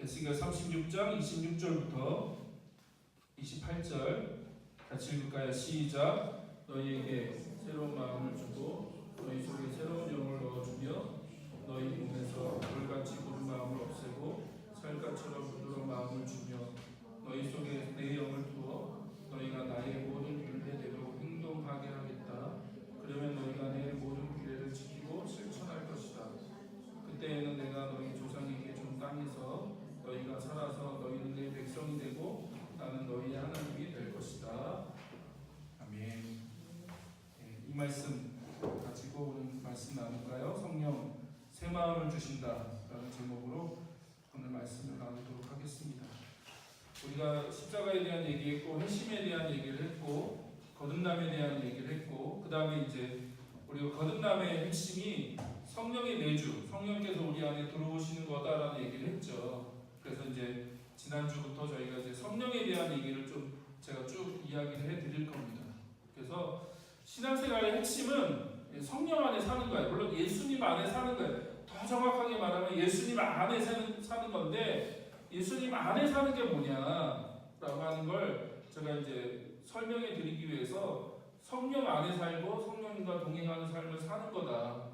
에스겔 36장 26절부터 28절 같이 읽을까요? 시작. 너희에게 새로운 마음을 주고 너희 속에 새로운 영을 넣어주며 너희 몸에서 돌같이 굳은 마음을 없애고 살갗처럼 부드러운 마음을 주며 너희 속에 내 영을 두어 너희가 나의 모든 율례대로 행동하게 하겠다. 그러면 너희가 내 모든 규례를 지키고 실천할 것이다. 그때에는 내가 너희 조상에게 준 땅에서 너희가 살아서 너희는 내 백성이 되고 나는 너희의 하나님이 될 것이다. 아멘. 이 말씀 가지고 오늘 말씀 나눌까요? 성령 새 마음을 주신다라는 제목으로 오늘 말씀을 나누도록 하겠습니다. 우리가 십자가에 대한 얘기했고 회심에 대한 얘기를 했고 거듭남에 대한 얘기를 했고 그 다음에 이제 우리가 거듭남의 핵심이 성령의 내주, 성령께서 우리 안에 들어오시는 거다라는 얘기를 했죠. 그래서 이제 지난주부터 저희가 이제 성령에 대한 얘기를 좀 제가 쭉 이야기를 해드릴 겁니다. 그래서 신앙생활의 핵심은 성령 안에 사는 거예요. 물론 예수님 안에 사는 거예요. 더 정확하게 말하면 예수님 안에 사는 건데 예수님 안에 사는 게 뭐냐라고 하는 걸 제가 이제 설명해 드리기 위해서 성령 안에 살고 성령님과 동행하는 삶을 사는 거다.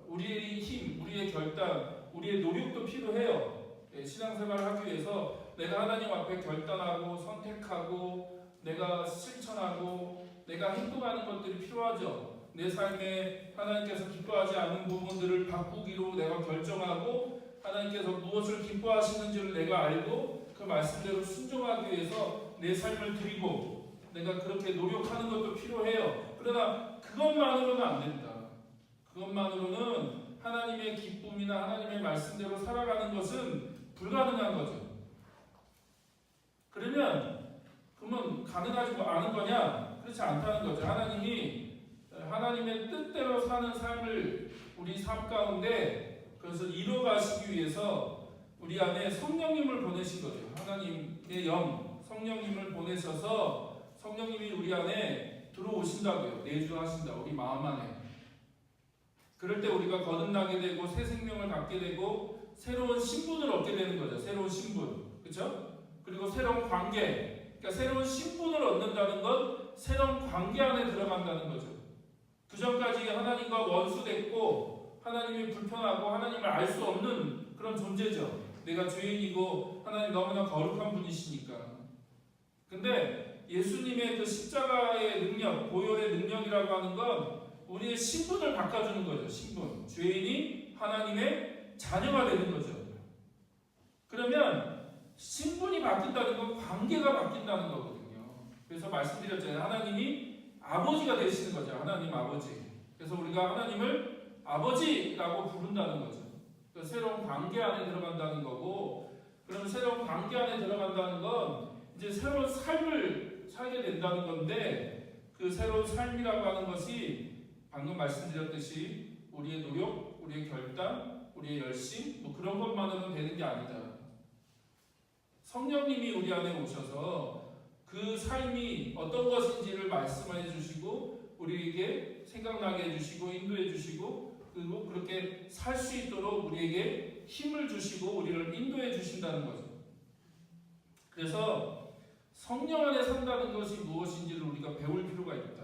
우리의 힘, 우리의 결단, 우리의 노력도 필요해요. 신앙생활을 하기 위해서 내가 하나님 앞에 결단하고 선택하고 내가 실천하고 내가 행동하는 것들이 필요하죠. 내 삶에 하나님께서 기뻐하지 않는 부분들을 바꾸기로 내가 결정하고 하나님께서 무엇을 기뻐하시는지를 내가 알고 그 말씀대로 순종하기 위해서 내 삶을 드리고 내가 그렇게 노력하는 것도 필요해요. 그러나 그것만으로는 안 된다. 그것만으로는 하나님의 기쁨이나 하나님의 말씀대로 살아가는 것은 불가능한 거죠. 그러면 가능하지 않은 거냐? 그렇지 않다는 거죠. 하나님이 하나님의 뜻대로 사는 삶을 우리 삶 가운데 그래서 이루어가시기 위해서 우리 안에 성령님을 보내신 거죠. 하나님의 영, 성령님을 보내셔서 성령님이 우리 안에 들어오신다고요. 내주하신다. 우리 마음 안에. 그럴 때 우리가 거듭나게 되고 새 생명을 갖게 되고 새로운 신분을 얻게 되는 거죠. 새로운 신분. 그렇죠? 그리고 새로운 관계. 그러니까 새로운 신분을 얻는다는 건 새로운 관계 안에 들어간다는 거죠. 그전까지 하나님과 원수됐고 하나님이 불편하고 하나님을 알 수 없는 그런 존재죠. 내가 죄인이고 하나님 너무나 거룩한 분이시니까. 근데 예수님의 그 십자가의 능력, 보혈의 능력이라고 하는 건 우리의 신분을 바꿔주는 거죠. 신분. 죄인이 하나님의 자녀가 되는 거죠. 그러면 신분이 바뀐다는 건 관계가 바뀐다는 거거든요. 그래서 말씀드렸잖아요. 하나님이 아버지가 되시는 거죠. 하나님 아버지. 그래서 우리가 하나님을 아버지라고 부른다는 거죠. 그래서 새로운 관계 안에 들어간다는 거고, 그러면 새로운 관계 안에 들어간다는 건 이제 새로운 삶을 살게 된다는 건데, 그 새로운 삶이라고 하는 것이 방금 말씀드렸듯이 우리의 노력, 우리의 결단, 우리의 열심, 뭐 그런 것만으로는 되는 게 아니다. 성령님이 우리 안에 오셔서 그 삶이 어떤 것인지를 말씀해 주시고 우리에게 생각나게 해주시고 인도해 주시고 그리고 그렇게 살 수 있도록 우리에게 힘을 주시고 우리를 인도해 주신다는 거죠. 그래서 성령 안에 산다는 것이 무엇인지를 우리가 배울 필요가 있다.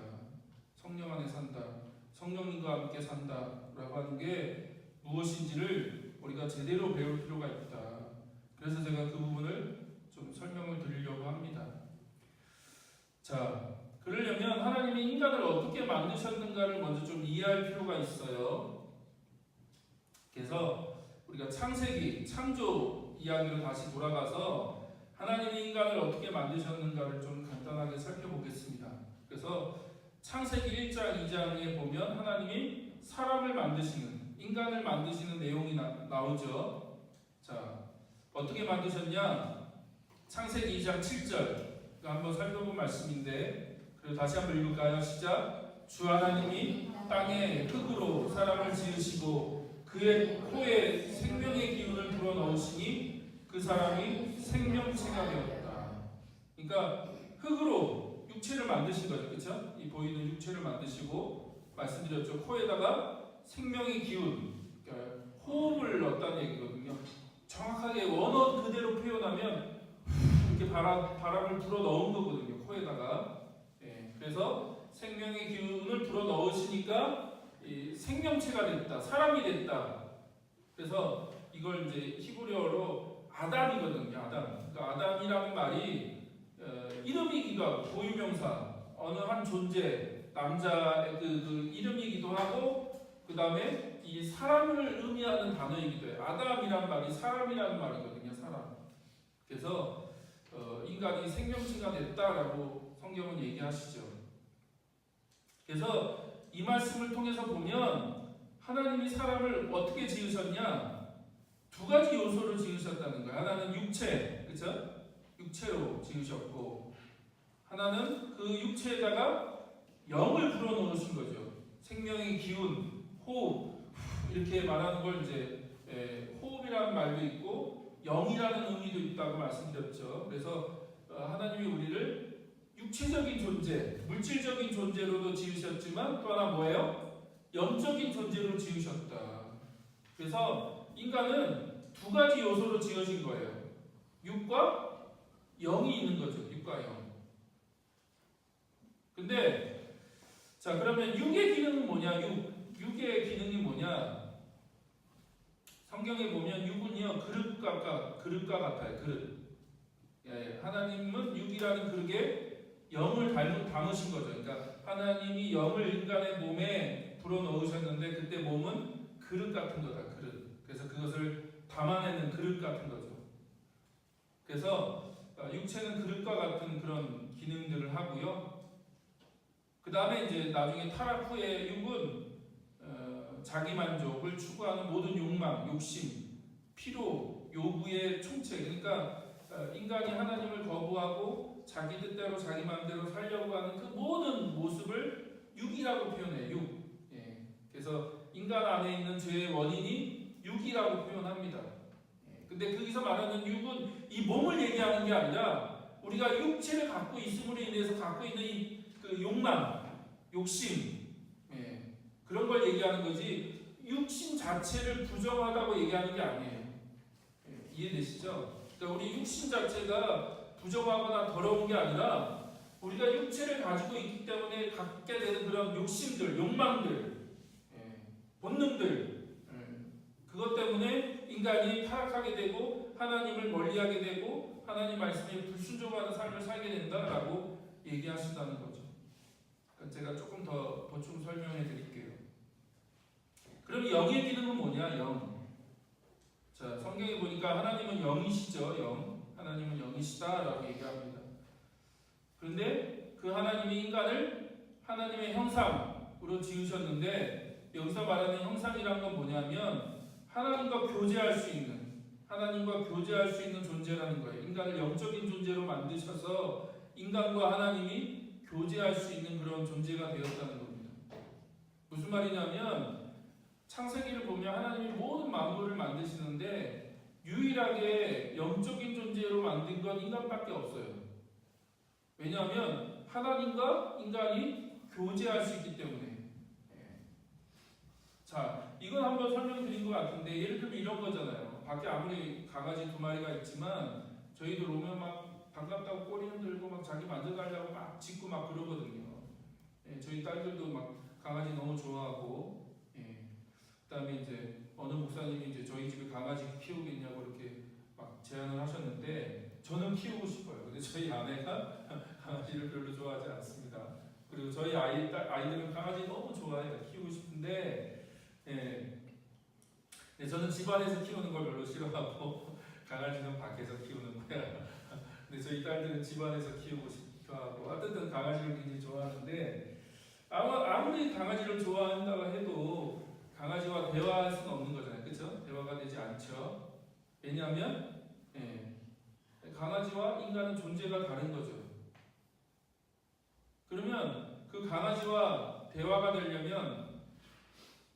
성령 안에 산다. 성령님과 함께 산다라고 하는 게 무엇인지를 우리가 제대로 배울 필요가 있다. 그래서 제가 그 부분을 좀 설명을 드리려고 합니다. 자, 그러려면 하나님이 인간을 어떻게 만드셨는가를 먼저 좀 이해할 필요가 있어요. 그래서 우리가 창세기, 창조 이야기로 다시 돌아가서 하나님이 인간을 어떻게 만드셨는가를 좀 간단하게 살펴보겠습니다. 그래서 창세기 1장, 2장에 보면 하나님이 사람을 만드시는, 인간을 만드시는 내용이 나오죠. 자, 어떻게 만드셨냐? 창세기 2장 7절 한번 살펴본 말씀인데, 그리고 다시 한번 읽을까요? 시작. 주 하나님이 땅에 흙으로 사람을 지으시고 그의 코에 생명의 기운을 불어넣으시니 그 사람이 생명체가 되었다. 그러니까 흙으로 육체를 만드신 거죠. 그렇죠? 이 보이는 육체를 만드시고 말씀드렸죠. 코에다가 생명의 기운, 그러니까 호흡을 넣었다는 얘기거든요. 정확하게 원어 그대로 표현하면 이렇게 바람을 불어 넣은 거거든요. 코에다가. 예, 그래서 생명의 기운을 불어 넣으시니까 생명체가 됐다, 사람이 됐다. 그래서 이걸 이제 히브리어로 아담이거든요. 아담. 그러니까 아담이라는 말이 이름이기도 하고 고유명사, 어느 한 존재, 남자의 그 이름이기도 하고, 그 다음에 이 사람을 의미하는 단어이기도 해요. 아담이라는 말이 사람이라는 말이거든요. 사람. 그래서 인간이 생명체가 됐다라고 성경은 얘기하시죠. 그래서 이 말씀을 통해서 보면 하나님이 사람을 어떻게 지으셨냐? 두 가지 요소로 지으셨다는 거예요. 하나는 육체, 그렇죠? 육체로 지으셨고, 하나는 그 육체에다가 영을 불어넣으신 거죠. 생명의 기운, 호흡, 이렇게 말하는 걸 이제 호흡이라는 말도 있고 영이라는 의미도 있다고 말씀드렸죠. 그래서 하나님이 우리를 육체적인 존재, 물질적인 존재로도 지으셨지만 또 하나 뭐예요? 영적인 존재로 지으셨다. 그래서 인간은 두 가지 요소로 지어진 거예요. 육과 영이 있는 거죠. 육과 영. 근데 자, 그러면 육의 기능은 뭐냐? 육의 기능이 뭐냐? 성경에 보면 육은요 그릇과 같아요. 그릇. 예, 하나님은 육이라는 그릇에 영을 담으신 거죠. 그러니까 하나님이 영을 인간의 몸에 불어넣으셨는데 그때 몸은 그릇 같은 거다. 그릇. 그래서 그것을 담아내는 그릇 같은 거죠. 그래서 육체는 그릇과 같은 그런 기능들을 하고요. 그 다음에 이제 나중에 타락 후에 육은 자기 만족을 추구하는 모든 욕망, 욕심, 피로, 요구의 총체. 그러니까 인간이 하나님을 거부하고 자기 뜻대로 자기 마음대로 살려고 하는 그 모든 모습을 육이라고 표현해요. 육. 예. 그래서 인간 안에 있는 죄의 원인이 육이라고 표현합니다. 예. 근데 거기서 말하는 육은 이 몸을 얘기하는 게 아니라 우리가 육체를 갖고 있음으로 인해서 갖고 있는 그 욕망, 욕심, 예. 그런 걸 얘기하는 거지 육신 자체를 부정하다고 얘기하는 게 아니에요. 예. 이해되시죠? 그러니까 우리 육신 자체가 부정하거나 더러운 게 아니라 우리가 육체를 가지고 있기 때문에 갖게 되는 그런 욕심들, 욕망들, 예. 본능들, 그것 때문에 인간이 타락하게 되고 하나님을 멀리하게 되고 하나님 말씀에 불순종하는 삶을 살게 된다라고 얘기하신다는 거죠. 제가 조금 더 보충 설명해 드릴게요. 그럼 영의 기능은 뭐냐? 영. 자, 성경에 보니까 하나님은 영이시죠. 영. 하나님은 영이시다라고 얘기합니다. 그런데 그 하나님이 인간을 하나님의 형상으로 지으셨는데 여기서 말하는 형상이란 건 뭐냐면 하나님과 교제할 수 있는 존재라는 거예요. 인간을 영적인 존재로 만드셔서 인간과 하나님이 교제할 수 있는 그런 존재가 되었다는 겁니다. 무슨 말이냐면 창세기를 보면 하나님이 모든 만물을 만드시는데 유일하게 영적인 존재로 만든 건 인간밖에 없어요. 왜냐하면 하나님과 인간이 교제할 수 있기 때문에. 자, 이건 한번 설명드린 것 같은데 예를 들면 이런 거잖아요. 밖에 아무리 강아지 2마리가 있지만 저희도 오면 막 반갑다고 꼬리 흔들고 막 자기 만져달라고 막 짖고 막 그러거든요. 예, 저희 딸들도 막 강아지 너무 좋아하고, 예. 그다음에 이제 어느 목사님이 이제 저희 집에 강아지 키우겠냐고 이렇게 막 제안을 하셨는데 저는 키우고 싶어요. 근데 저희 아내가 강아지를 별로 좋아하지 않습니다. 그리고 저희 아이들은 강아지 너무 좋아해요. 키우고 싶은데, 예. 네, 저는 집안에서 키우는 걸 별로 싫어하고 강아지는 밖에서 키우는 거야. 근데 저희 딸들은 집안에서 키우고 싶어 하고 어쨌든 강아지를 굉장히 좋아하는데 아무리 강아지를 좋아한다고 해도 강아지와 대화할 수는 없는 거잖아요. 그렇죠? 대화가 되지 않죠. 왜냐하면 강아지와 인간은 존재가 다른 거죠. 그러면 그 강아지와 대화가 되려면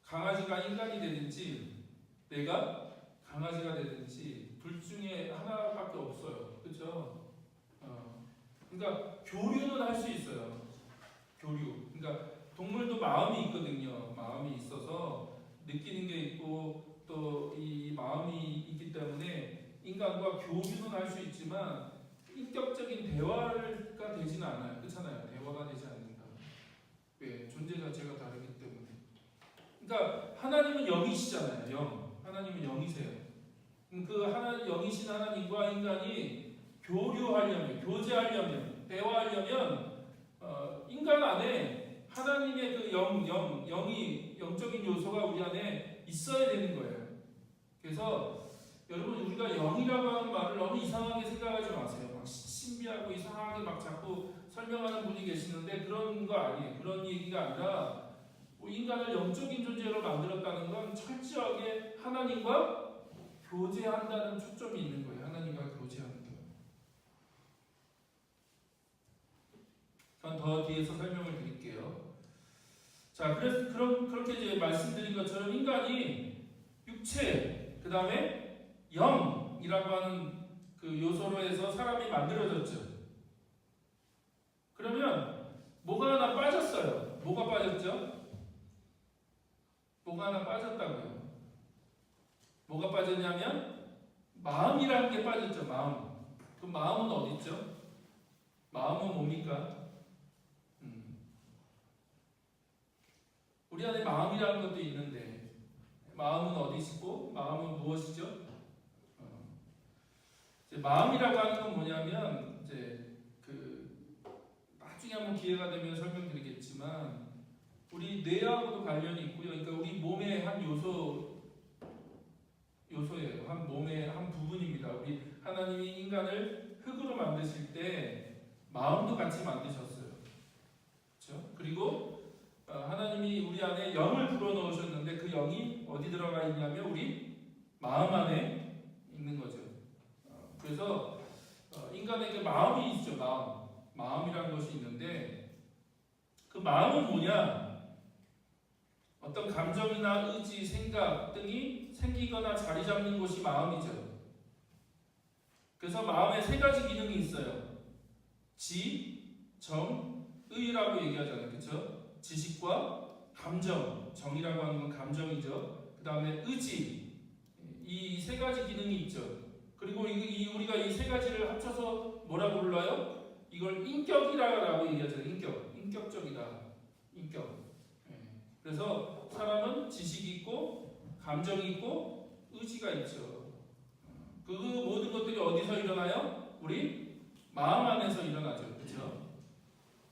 강아지가 인간이 되든지 내가 강아지가 되든지 둘 중에 하나밖에 없어요. 그렇죠? 그러니까 교류는 할 수 있어요. 교류. 그러니까 동물도 마음이 있거든요. 마음이 있어서 느끼는 게 있고 또 이 마음이 있기 때문에 인간과 교류는 할 수 있지만 인격적인 대화가 되지는 않아요. 그렇잖아요. 대화가 되지 않는다. 왜? 존재 자체가 다르기 때문에. 그러니까 하나님은 영이시잖아요. 영. 하나님은 영이세요. 그 영이신 하나님과 인간이 교류하려면, 교제하려면, 대화하려면 인간 안에 하나님의 그 영적인 요소가 우리 안에 있어야 되는 거예요. 그래서 여러분 우리가 영이라고 하는 말을 너무 이상하게 생각하지 마세요. 막 신비하고 이상하게 막 자꾸 설명하는 분이 계시는데 그런 거 아니에요. 그런 얘기가 아니라 인간을 영적인 존재로 만들었다는 건 철저하게 하나님과 교제한다는 초점이 있는 거예요. 하나님과 교제하는 거예요. 더 뒤에서 설명을 드릴게요. 자, 그래서 그렇게 이제 말씀드린 것처럼 인간이 육체, 그 다음에 영이라고 하는 그 요소로 해서 사람이 만들어졌죠. 그러면 뭐가 하나 빠졌어요. 뭐가 빠졌죠? 뭐가 하나 빠졌다고요. 뭐가 빠졌냐면 마음이라는 게 빠졌죠. 마음. 그 마음은 어디 있죠? 마음은 뭡니까? 우리 안에 마음이라는 것도 있는데 마음은 어디 있고 마음은 무엇이죠? 이제 마음이라고 하는 건 뭐냐면 이제 나중에 한번 기회가 되면 설명드리겠지만 우리 뇌하고도 관련이 있고요. 그러니까 우리 몸의 한 요소예요. 한 몸의 한 부분입니다. 우리 하나님이 인간을 흙으로 만드실 때 마음도 같이 만드셨어요. 그렇죠? 그리고 하나님이 우리 안에 영을 불어넣으셨는데 그 영이 어디 들어가 있냐면 우리 마음 안에 있는 거죠. 그래서 인간에게 마음이 있죠. 마음이라는 것이 있는데 그 마음은 뭐냐? 어떤 감정이나 의지, 생각 등이 생기거나 자리 잡는 곳이 마음이죠. 그래서 마음에 세 가지 기능이 있어요. 지, 정, 의라고 얘기하잖아요. 그렇죠? 지식과 감정, 정이라고 하는 건 감정이죠. 그 다음에 의지, 이 세 가지 기능이 있죠. 그리고 우리가 이 세 가지를 합쳐서 뭐라고 불러요? 이걸 인격이라고 얘기하죠. 인격적이다. 인격. 그래서 사람은 지식이 있고 감정이 있고 의지가 있죠. 그 모든 것들이 어디서 일어나요? 우리 마음 안에서 일어나죠. 그렇죠?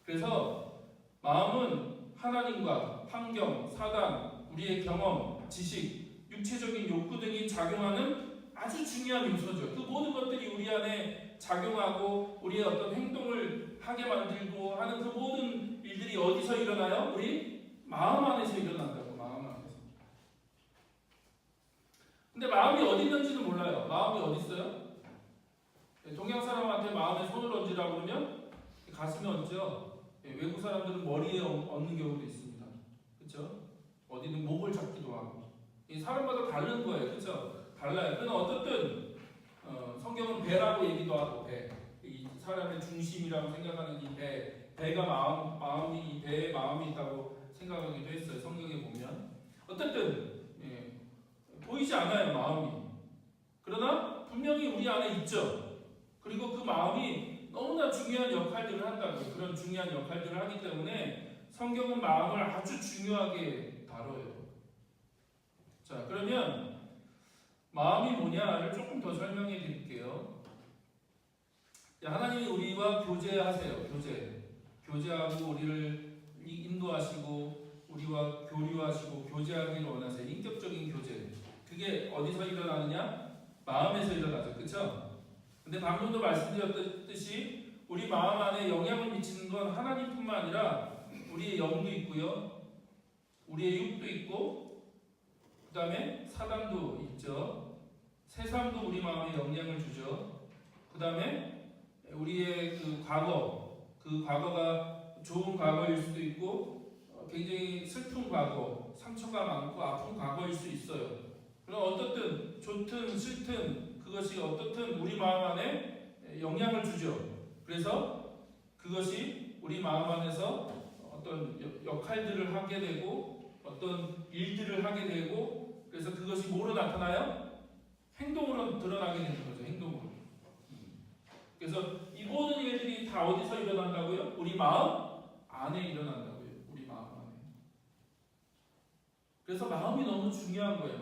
그래서 마음은 하나님과 환경, 사단, 우리의 경험, 지식, 육체적인 욕구 등이 작용하는 아주 중요한 요소죠. 그 모든 것들이 우리 안에 작용하고 우리의 어떤 행동을 하게 만들고 하는 그 모든 일들이 어디서 일어나요? 우리 마음 안에서 일어난다고. 마음 안에서. 근데 마음이 어디 있는지는 몰라요. 마음이 어디 있어요? 동양 사람한테 마음에 손을 얹으라고 그러면 가슴에 얹죠. 외국 사람들은 머리에 얹는 경우도 있습니다. 그렇죠? 어디는 목을 잡기도 하고. 사람마다 다른 거예요. 그렇죠? 달라요. 그러나 어떻든 성경은 배라고 얘기도 하고 배. 이 사람의 중심이라고 생각하는 이 배가 마음이 이 배에 마음이 있다고 생각하기도 했어요. 성경에 보면 어쨌든 보이지 않아요. 마음이. 그러나 분명히 우리 안에 있죠. 그리고 그 마음이 너무나 중요한 역할들을 한다고요. 그런 중요한 역할들을 하기 때문에 성경은 마음을 아주 중요하게 다뤄요. 자, 그러면 마음이 뭐냐를 조금 더 설명해 드릴게요. 하나님이 우리와 교제하세요. 교제하고 우리를 인도하시고 우리와 교류하시고 교제하기를 원하세요. 인격적인 교제. 그게 어디서 일어나느냐? 마음에서 일어나죠. 그렇죠? 근데 방금도 말씀드렸듯이 우리 마음 안에 영향을 미치는 건 하나님뿐만 아니라 우리의 영도 있고요. 우리의 육도 있고 그 다음에 사단도 있죠. 세상도 우리 마음에 영향을 주죠. 그 다음에 우리의 그 과거가 좋은 과거일 수도 있고 굉장히 슬픈 과거, 상처가 많고 아픈 과거일 수 있어요. 그럼 어떻든 좋든 싫든 그것이 어떻든 우리 마음 안에 영향을 주죠. 그래서 그것이 우리 마음 안에서 어떤 역할들을 하게 되고 어떤 일들을 하게 되고 그래서 그것이 뭐로 나타나요? 행동으로 드러나게 되는 거죠. 행동으로. 그래서 이 모든 일들이 다 어디서 일어난다고요? 우리 마음 안에 일어난다고요. 우리 마음 안에. 그래서 마음이 너무 중요한 거예요.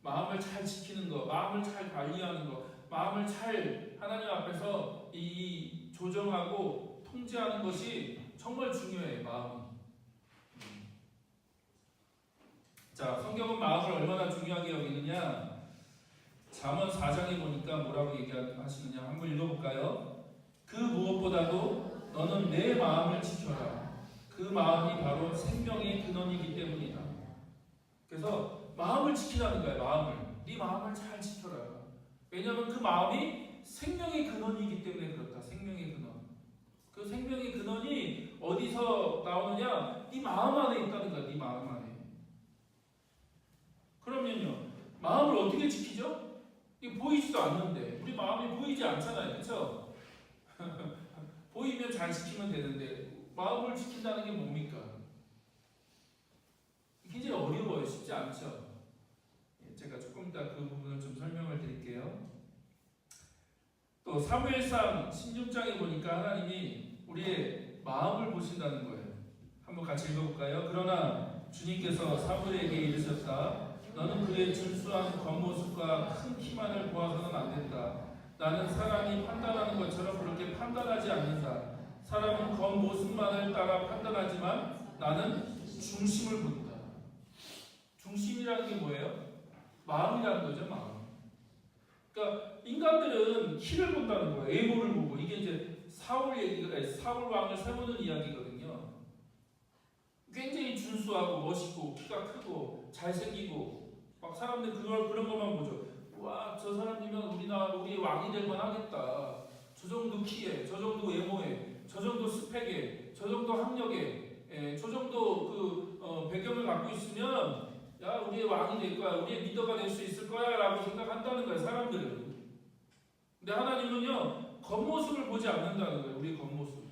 마음을 잘 지키는 거, 마음을 잘 관리하는 거, 마음을 잘 하나님 앞에서 이 조정하고 통제하는 것이 정말 중요해요. 마음이. 자, 성경은 마음을 얼마나 중요하게 여기느냐? 잠언 4장에 보니까 뭐라고 얘기하시느냐? 한번 읽어볼까요? 그 무엇보다도 너는 내 마음을 지켜라. 그 마음이 바로 생명의 근원이기 때문이다. 그래서 마음을 지키라는 거야. 마음을. 네 마음을 잘 지켜라. 왜냐하면 그 마음이 생명의 근원이기 때문에 그렇다. 생명의 근원. 그 생명의 근원이 어디서 나오느냐? 네 마음 안에 있다는 거야. 네 마음 안에. 그러면요, 마음을 어떻게 지키죠? 이게 보이지도 않는데 우리 마음이 보이지 않잖아요, 그렇죠? 보이면 잘 지키면 되는데 마음을 지킨다는 게 뭡니까? 굉장히 어려워요, 쉽지 않죠. 제가 조금 이따 그 부분을 좀 설명을 드릴게요. 또 사무엘상 16장에 보니까 하나님이 우리의 마음을 보신다는 거예요. 한번 같이 읽어볼까요? 그러나 주님께서 사무엘에게 이르셨다. 너는 그의 준수한 겉모습과 큰 키만을 보아서는 안 된다. 나는 사람이 판단하는 것처럼 그렇게 판단하지 않는다. 사람은 겉모습만을 따라 판단하지만 나는 중심을 본다. 중심이라는 게 뭐예요? 마음이라는 거죠, 마음. 그러니까 인간들은 키를 본다는 거예요. 외모를 보고. 이게 이제 사울 왕을 세우는 이야기거든요. 굉장히 준수하고 멋있고 키가 크고 잘생기고 막 사람들 그런 것만 보죠. 와, 저 사람이면 우리의 왕이 될 만하겠다. 저 정도 키에, 저 정도 외모에, 저 정도 스펙에, 저 정도 학력에, 저 정도 배경을 갖고 있으면 야, 우리의 왕이 될 거야, 우리의 리더가 될 수 있을 거야라고 생각한다는 거예요, 사람들은. 근데 하나님은요, 겉모습을 보지 않는다는 거예요. 우리의 겉모습.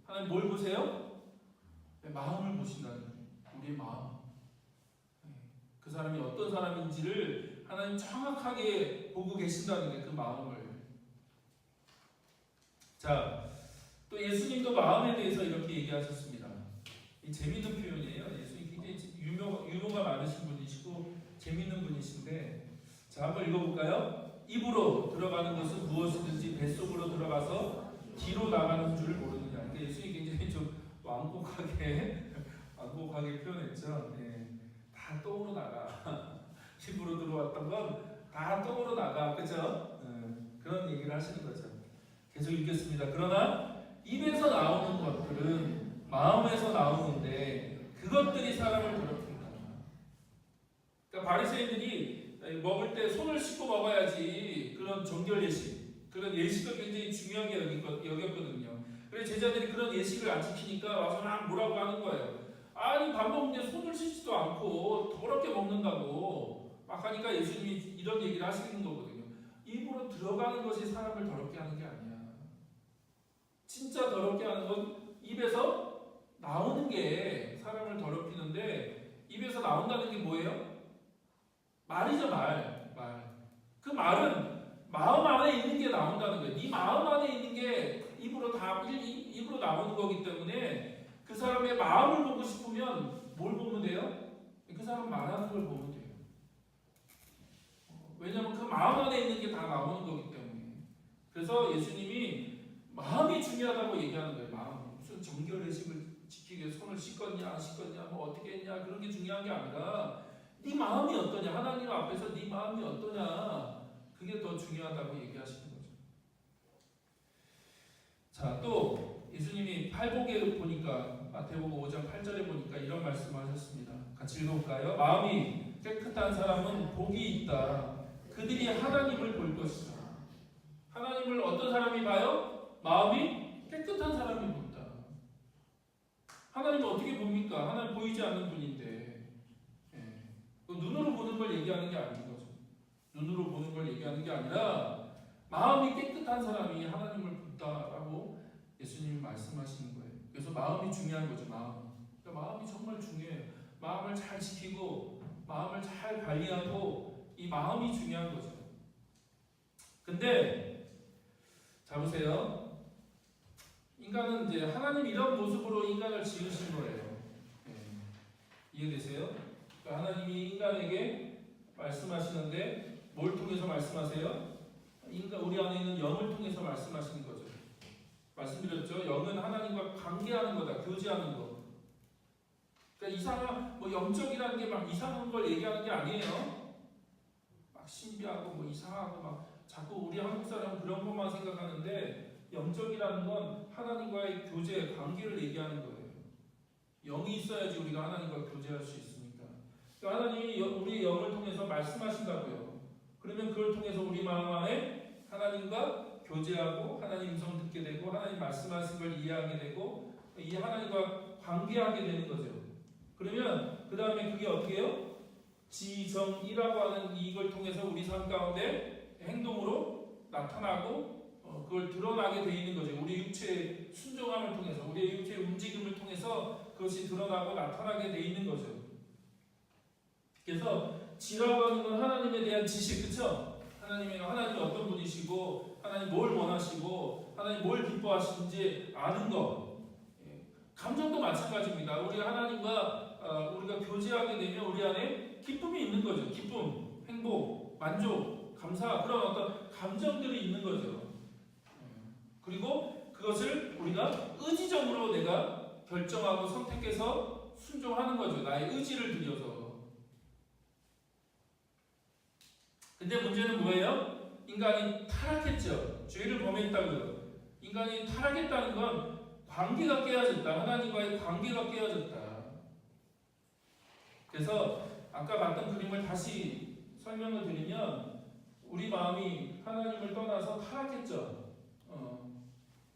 하나님 뭘 보세요? 마음을 보신다는 거예요. 우리의 마음. 그 사람이 어떤 사람인지를 하나님 정확하게 보고 계신다는 게 그 마음을. 자, 또 예수님도 마음에 대해서 이렇게 얘기하셨습니다. 이 재미있는 표현이에요. 예수님 굉장히 유머가 많으신 분이시고 재미있는 분이신데, 자, 한번 읽어볼까요? 입으로 들어가는 것은 무엇이든지 뱃속으로 들어가서 뒤로 나가는 줄을 모르느냐. 그러니까 예수님이 굉장히 좀 완곡하게 표현했죠. 네. 다 똥으로 나가. 입으로 들어왔던 건 다 똥으로 나가. 그죠? 그런 얘기를 하시는 거죠. 계속 읽겠습니다. 그러나 입에서 나오는 것들은 마음에서 나오는데 그것들이 사람을 더럽힌다. 그러니까 바리새인들이 먹을 때 손을 씻고 먹어야지 그런 정결 예식, 그런 예식을 굉장히 중요하게 여겼거든요. 그래서 제자들이 그런 예식을 안 지키니까 와서 막 뭐라고 하는 거예요. 아니, 밥 먹는데 손을 씻지도 않고 더럽게 먹는다고 막 하니까 예수님이 이런 얘기를 하시는 거거든요. 입으로 들어가는 것이 사람을 더럽게 하는 게 아니야. 진짜 더럽게 하는 건 입에서 나오는 게 사람을 더럽히는데, 입에서 나온다는 게 뭐예요? 말이죠, 말. 그 말은 마음 안에 있는 게 나온다는 거예요. 네 마음 안에 있는 게 입으로 나오는 거기 때문에 그 사람의 마음을 보고 싶으면 뭘 보면 돼요? 그 사람 말하는 걸 보면 돼요. 왜냐하면 그 마음 안에 있는 게 다 나오는 거기 때문에. 그래서 예수님이 마음이 중요하다고 얘기하는 거예요. 마음. 무슨 정결의식을 지키기 위해 손을 씻었냐 안 씻었냐 뭐 어떻게 했냐 그런 게 중요한 게 아니라 네 마음이 어떠냐, 하나님 앞에서 네 마음이 어떠냐, 그게 더 중요하다고 얘기하시는 거죠. 자, 또 예수님이 팔복에 보니까 마태복음 5장 8절에 보니까 이런 말씀을 하셨습니다. 같이 읽어볼까요? 마음이 깨끗한 사람은 복이 있다. 그들이 하나님을 볼 것이다. 하나님을 어떤 사람이 봐요? 마음이 깨끗한 사람이 본다. 하나님은 어떻게 봅니까? 하나님 보이지 않는 분인데, 눈으로 보는 걸 얘기하는 게 아닌 거죠. 눈으로 보는 걸 얘기하는 게 아니라 마음이 깨끗한 사람이 하나님을 본다라고 예수님이 말씀하시는 거예요. 그래서 마음이 중요한 거죠. 마음이 정말 중요해요. 마음을 잘 지키고 마음을 잘 관리하고 이 마음이 중요한 거죠. 근데 자 보세요. 인간은 이제 하나님 이런 모습으로 인간을 지으신 거예요. 이해되세요? 그러니까 하나님이 인간에게 말씀하시는데 뭘 통해서 말씀하세요? 우리 안에 있는 영을 통해서 말씀하시는 거죠. 말씀드렸죠? 영은 하나님과 관계하는 거다. 교제하는 거. 그러니까 이상한 영적이라는 게 막 이상한 걸 얘기하는 게 아니에요. 막 신비하고 뭐 이상하고 막 자꾸 우리 한국 사람은 그런 것만 생각하는데 영적이라는 건 하나님과의 교제, 관계를 얘기하는 거예요. 영이 있어야지 우리가 하나님과 교제할 수 있으니까. 그러니까 하나님이 우리의 영을 통해서 말씀하신다고요. 그러면 그걸 통해서 우리 마음 안에 하나님과 교제하고 하나님 음성 듣게 되고 하나님 말씀하신 걸 이해하게 되고 이 하나님과 관계하게 되는 거죠. 그러면 그 다음에 그게 어떻게 해요? 지정이라고 하는 이걸 통해서 우리 삶 가운데 행동으로 나타나고 그걸 드러나게 돼 있는 거죠. 우리 육체의 순종함을 통해서 우리의 육체의 움직임을 통해서 그것이 드러나고 나타나게 돼 있는 거죠. 그래서 지라고 하는 건 하나님에 대한 지식, 그렇죠? 하나님이 어떤 분이시고 하나님 뭘 원하시고 하나님 뭘 기뻐하시는지 아는 거. 감정도 마찬가지입니다. 우리가 하나님과 우리가 교제하게 되면 우리 안에 기쁨이 있는 거죠. 기쁨, 행복, 만족, 감사 그런 어떤 감정들이 있는 거죠. 그리고 그것을 우리가 의지적으로 내가 결정하고 선택해서 순종하는 거죠. 나의 의지를 들여서. 근데 문제는 뭐예요? 인간이 타락했죠. 죄를 범했다고요. 인간이 타락했다는 건 관계가 깨어졌다. 하나님과의 관계가 깨어졌다. 그래서 아까 봤던 그림을 다시 설명을 드리면 우리 마음이 하나님을 떠나서 타락했죠.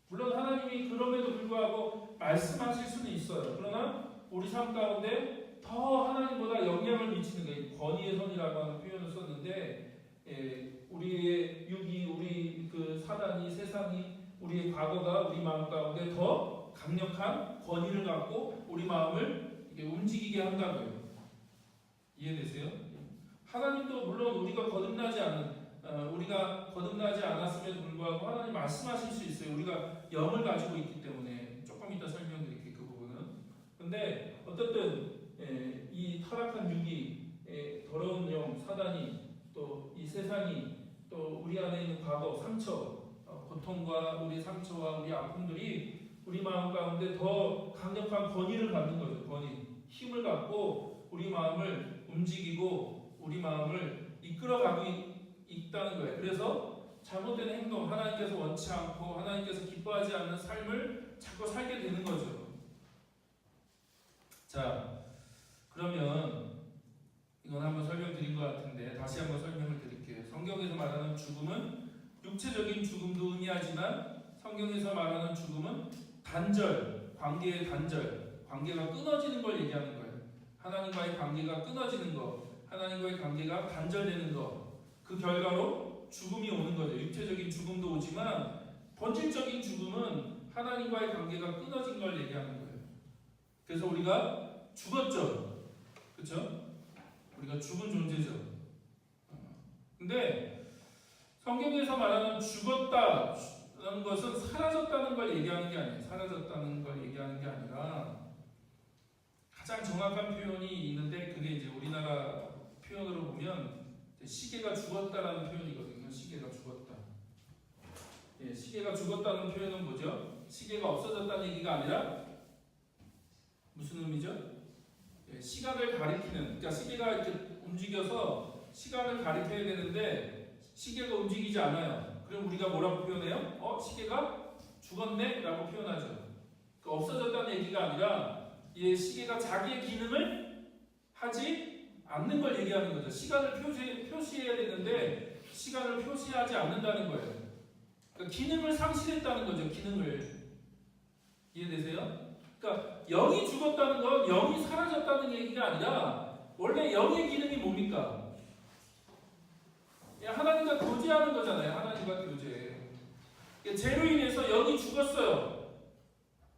물론 하나님이 그럼에도 불구하고 말씀하실 수는 있어요. 그러나 우리 삶 가운데 더 하나님보다 영향을 미치는 게 권위의 선이라고 하는 표현을 썼는데 우리의 육이, 우리 그 사단이, 세상이, 우리의 과거가 우리 마음 가운데 더 강력한 권위를 갖고 우리 마음을 움직이게 한다고요. 이해되세요? 하나님도 물론 우리가 거듭나지 않았음에도 불구하고 하나님 말씀하실 수 있어요. 우리가 영을 가지고 있기 때문에 조금 이따 설명드릴게요. 그 부분은. 근데 어쨌든 이 타락한 육이, 더러운 영, 사단이, 또 이 세상이, 또 우리 안에 있는 과거, 상처, 고통과 우리 상처와 우리 아픔들이 우리 마음 가운데 더 강력한 권위를 갖는 거죠. 권위, 힘을 갖고 우리 마음을 움직이고 우리 마음을 이끌어가고 있다는 거예요. 그래서 잘못된 행동, 하나님께서 원치 않고 하나님께서 기뻐하지 않는 삶을 자꾸 살게 되는 거죠. 자, 그러면 이건 한번 설명드린 것 같은데 다시 한번 설명을 드릴게요. 성경에서 말하는 죽음은 육체적인 죽음도 의미하지만 성경에서 말하는 죽음은 단절, 관계의 단절, 관계가 끊어지는 걸 얘기하는 거예요. 하나님과의 관계가 끊어지는 거, 하나님과의 관계가 단절되는 거, 그 결과로 죽음이 오는 거죠. 육체적인 죽음도 오지만 본질적인 죽음은 하나님과의 관계가 끊어진 걸 얘기하는 거예요. 그래서 우리가 죽었죠. 그렇죠? 우리가 죽은 존재죠. 근데 성경에서 말하는 죽었다는 것은 사라졌다는 걸 얘기하는 게 아니에요. 사라졌다는 걸 얘기하는 게 아니라 가장 정확한 표현이 있는데 그게 이제 우리나라 표현으로 보면 시계가 죽었다라는 표현이거든요. 시계가 죽었다. 시계가 죽었다는 표현은 뭐죠? 시계가 없어졌다는 얘기가 아니라 무슨 의미죠? 시간을 가리키는, 그러니까 시계가 이렇게 움직여서 시간을 가리켜야 되는데 시계가 움직이지 않아요. 그럼 우리가 뭐라고 표현해요? 시계가 죽었네? 라고 표현하죠. 없어졌다는 얘기가 아니라 이 시계가 자기의 기능을 하지 않는 걸 얘기하는 거죠. 시간을 표시해야 되는데 시간을 표시하지 않는다는 거예요. 그러니까 기능을 상실했다는 거죠. 기능을. 이해되세요? 그러니까 영이 죽었다는 건 영이 사라졌다는 얘기가 아니라 원래 영의 기능이 뭡니까? 하나님과 교제하는 거잖아요. 하나님과 교제. 죄로 인해서 영이 죽었어요.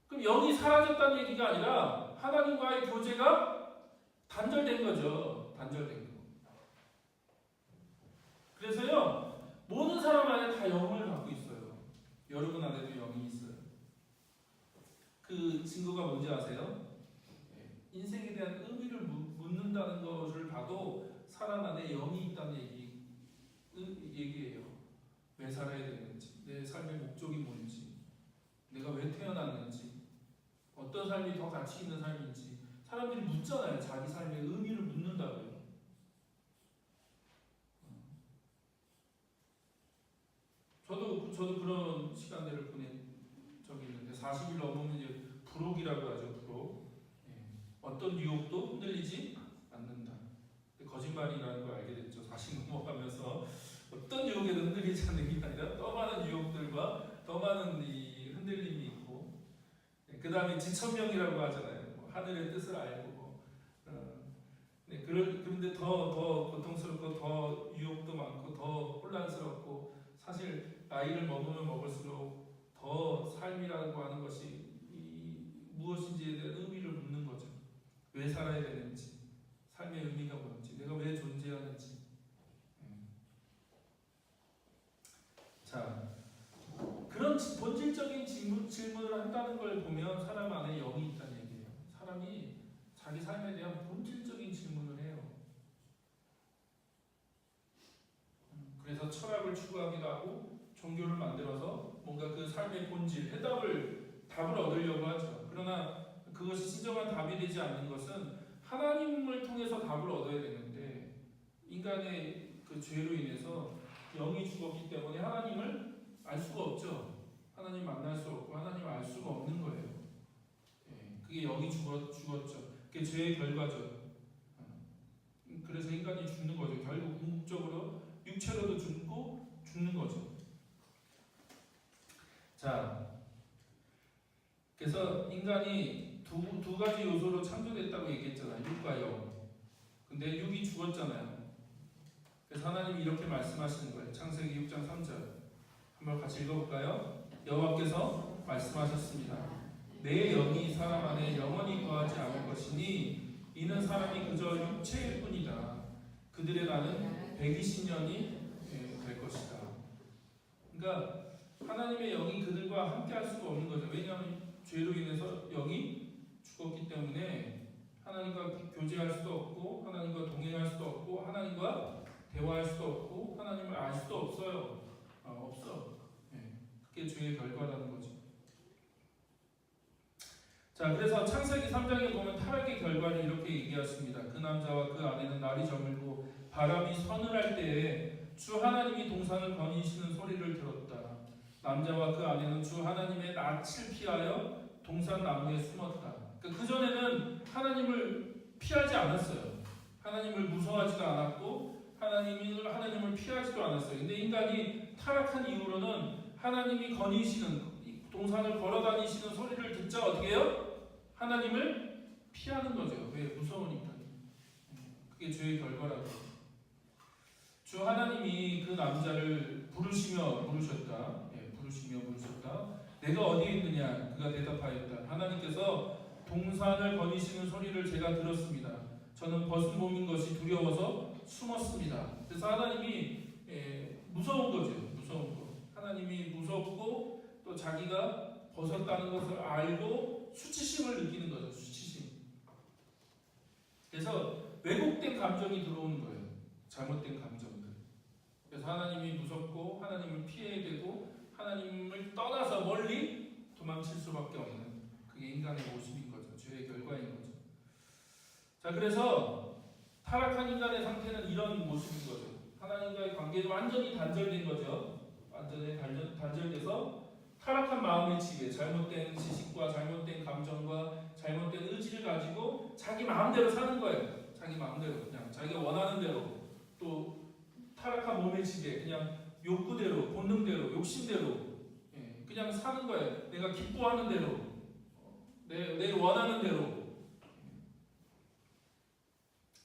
그럼 영이 사라졌다는 얘기가 아니라 하나님과의 교제가 단절된 거죠. 단절된 거. 그래서요, 모든 사람 안에 다 영을 갖고 있어요. 여러분 안에도 영이 있어요. 그 증거가 뭔지 아세요? 인생에 대한 의미를 묻는다는 것을 봐도 사람 안에 영이 있다는 얘기예요. 왜 살아야 되는지, 내 삶의 목적이 뭔지, 내가 왜 태어났는지, 어떤 삶이 더 가치 있는 삶인지 사람들이 묻잖아요. 자기 삶의 의미를 묻는다고요. 저도 그런 시간들을 보낸 적이 있는데 40일 넘으면 이제 불혹이라고 하죠. 불혹. 어떤 유혹도 흔들리지 않는다. 거짓말이라는 걸 알게 됐죠. 40 넘어가면서 어떤 유혹에도 흔들리지 않는 게 아니라 더 많은 유혹들과 더 많은 이 흔들림이 있고, 그 다음에 지천명이라고 하잖아요. 하늘의 뜻을 알고, 그런데 더 고통스럽고 더 유혹도 많고 더 혼란스럽고, 사실 나이를 먹으면 먹을수록 더 삶이라고 하는 것이 무엇인지에 대한 의미를 묻는 거죠. 왜 살아야 되는지, 삶의 의미가 뭔지, 내가 왜 존재하는지. 자, 그런 본질적인 질문을 한다는 걸 보면 사람 안에 영이 있다는 얘기예요. 사람이 자기 삶에 대한 본질적인 질문을 해요. 그래서 철학을 추구하기도 하고 종교를 만들어서 뭔가 그 삶의 본질, 답을 얻으려고 하죠. 그러나 그것이 진정한 답이 되지 않는 것은 하나님을 통해서 답을 얻어야 되는데, 인간의 그 죄로 인해서 영이 죽었기 때문에 하나님을 알 수가 없죠. 하나님 만날 수 없고 하나님을 알 수가 없는 거예요. 그게 영이 죽었죠. 그게 죄의 결과죠. 그래서 인간이 죽는 거죠. 결국 궁극적으로 육체로도 죽는 거죠. 자, 그래서 인간이 두 가지 요소로 창조됐다고 얘기했잖아요. 육과 영. 근데 육이 죽었잖아요. 그래서 하나님이 이렇게 말씀하시는 거예요. 창세기 6장 3절. 한번 같이 읽어볼까요? 여호와께서 말씀하셨습니다. 내 영이 사람 안에 영원히 거하지 않을 것이니 이는 사람이 그저 육체일 뿐이다. 그들의 날은 120년이 될 것이다. 그러니까 하나님의 영이 그들과 함께 할 수가 없는 거죠. 왜냐하면 죄로 인해서 영이 죽었기 때문에 하나님과 교제할 수도 없고 하나님과 동행할 수도 없고 하나님과 대화할 수도 없고 하나님을 알 수도 없어요. 없어. 그게 죄의 결과라는 거죠. 자, 그래서 창세기 3장에 보면 타락의 결과를 이렇게 얘기했습니다. 그 남자와 그 아내는 날이 저물고 바람이 서늘할 때에 주 하나님이 동산을 거니시는 소리를 들었다. 남자와 그 아내는 주 하나님의 낯을 피하여 동산 나무에 숨었다. 그러니까 그전에는 하나님을 피하지 않았어요. 하나님을 무서워하지도 않았고 하나님을 피하지도 않았어요. 근데 인간이 타락한 이후로는 하나님이 거니시는, 동산을 걸어다니시는 소리를 듣자 어떻게 해요? 하나님을 피하는 거죠. 왜? 무서우니까. 그게 죄의 결과라고. 주 하나님이 그 남자를 부르시며 부르셨다. 내가 어디에 있느냐? 그가 대답하였다. 하나님께서 동산을 거니시는 소리를 제가 들었습니다. 저는 벗은 몸인 것이 두려워서 숨었습니다. 그래서 하나님이 무서운 거죠. 무서운 거. 하나님이 무섭고 또 자기가 벗었다는 것을 알고 수치심을 느끼는 거죠. 수치심. 그래서 왜곡된 감정이 들어오는 거예요. 잘못된 감정들. 그래서 하나님이 무섭고 하나님을 피해야 되고 하나님을 떠나서 멀리 도망칠 수밖에 없는, 그게 인간의 모습인 거죠. 죄의 결과인 거죠. 자, 그래서 타락한 인간의 상태는 이런 모습인 거죠. 하나님과의 관계도 완전히 단절된 거죠. 완전히 단절돼서 타락한 마음의 지배, 잘못된 지식과 잘못된 감정과 잘못된 의지를 가지고 자기 마음대로 사는 거예요. 자기 마음대로, 그냥 자기가 원하는 대로. 또 타락한 몸의 지배, 그냥 욕구대로, 본능대로, 욕심대로 그냥 사는 거예요. 내가 기뻐하는 대로, 내 원하는 대로.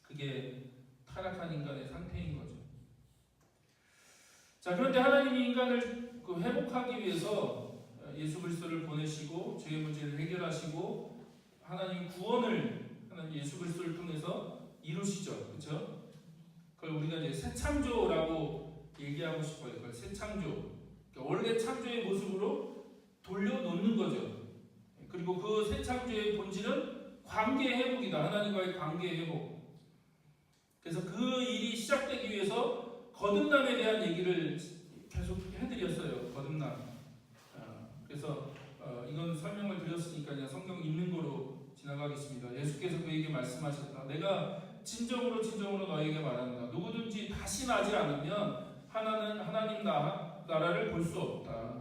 그게 타락한 인간의 상태인 거죠. 자, 그런데 하나님이 인간을 회복하기 위해서 예수 그리스도를 보내시고 죄의 문제를 해결하시고 하나님 구원을, 하나님 예수 그리스도를 통해서 이루시죠. 그렇죠? 그걸 우리가 이제 새 창조라고 얘기하고 싶어요. 그걸 새 창조. 그러니까 원래 창조의 모습으로 돌려놓는 거죠. 그리고 그 새 창조의 본질은 관계 회복이다. 하나님과의 관계 회복. 그래서 그 일이 시작되기 위해서 거듭남에 대한 얘기를 계속 해드렸어요. 거듭남. 그래서 이건 설명을 드렸으니까 그냥 성경 읽는 거로 지나가겠습니다. 예수께서 그에게 말씀하셨다. 내가 진정으로 너에게 말한다. 누구든지 다시 나지 않으면 하나님 나라를 볼 수 없다.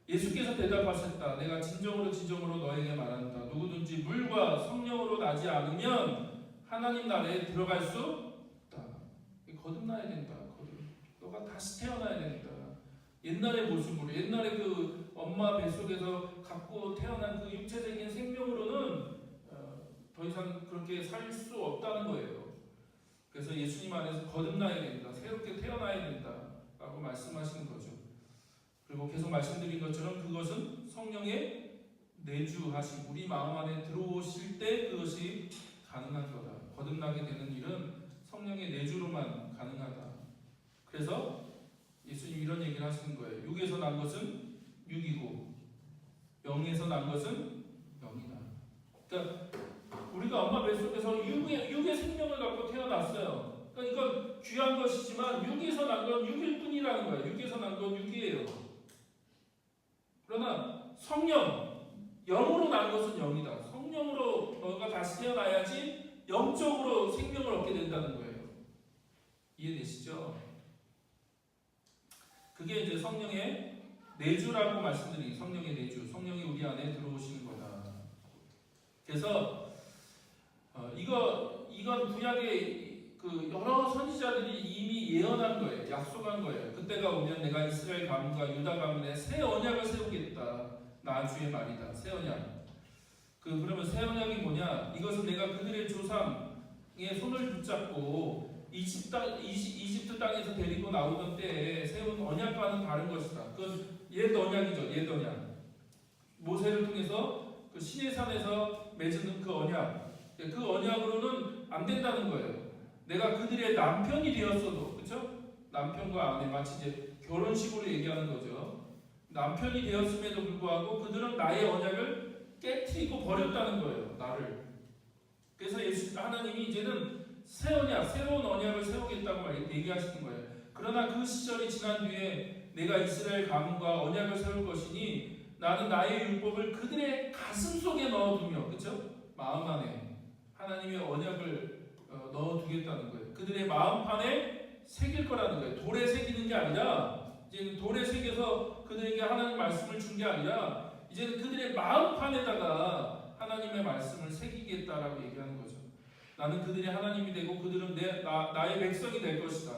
예수께서 대답하셨다. 내가 진정으로 너에게 말한다. 누구든지 물과 성령으로 나지 않으면 하나님 나라에 들어갈 수 없다. 거듭나야 된다. 너가 다시 태어나야 된다. 옛날의 모습으로, 옛날에 그 엄마 뱃속에서 갖고 태어난 그 육체적인 생명으로는 더 이상 그렇게 살 수 없다는 거예요. 그래서 예수님 안에서 거듭나야 된다. 새롭게 태어나야 된다. 라고 말씀하시는 거죠. 그리고 계속 말씀드린 것처럼 그것은 성령의 내주하심, 우리 마음 안에 들어오실 때 그것이 가능한 거다. 거듭나게 되는 일은 성령의 내주로만 가능하다. 그래서 예수님 이런 얘기를 하시는 거예요. 육에서 난 것은 육이고 영에서 난 것은 영이다. 그러니까 우리가 엄마 뱃속에서 육의 생명을 갖고 태어났어요. 그러니까 이건 귀한 것이지만 육에서 난 건 육일 뿐이라는 거예요. 육에서 난 건 육이에요. 그러나 성령, 영으로 난 것은 영이다. 성령으로 너가 다시 태어나야지 영적으로 생명을 얻게 된다는 거예요. 이해되시죠? 그게 이제 성령의 내주라고 말씀드린 성령의 내주, 성령이 우리 안에 들어오시는 거다. 그래서 이건 구약의 그 여러 선지자들이 이미 예언한 거예요. 약속한 거예요. 그때가 오면 내가 이스라엘 가문과 유다 가문에 새 언약을 세우겠다. 나 주의 말이다. 새 언약. 그러면 새 언약이 뭐냐? 이것은 내가 그들의 조상의 손을 붙잡고 이집트 땅에서 데리고 나오던 때에 세운 언약과는 다른 것이다. 그건 옛 언약이죠. 옛 언약. 모세를 통해서 그 시내산에서 맺은 그 언약. 그 언약으로는 안 된다는 거예요. 내가 그들의 남편이 되었어도, 그렇죠? 남편과 아내 마치 이제 결혼식으로 얘기하는 거죠. 남편이 되었음에도 불구하고 그들은 나의 언약을 깨트리고 버렸다는 거예요. 나를. 그래서 하나님이 이제는 새 언약, 새로운 언약을 세우겠다고 얘기하시는 거예요. 그러나 그 시절이 지난 뒤에 내가 이스라엘 가문과 언약을 세울 것이니 나는 나의 율법을 그들의 가슴 속에 넣어두며, 그렇죠? 마음 안에 하나님의 언약을 넣어두겠다는 거예요. 그들의 마음판에 새길 거라는 거예요. 돌에 새기는 게 아니라 이제는 돌에 새겨서 그들에게 하나님 말씀을 준 게 아니라 이제는 그들의 마음판에다가 하나님의 말씀을 새기겠다라고 얘기하는 거죠. 나는 그들의 하나님이 되고 그들은 나의 백성이 될 것이다.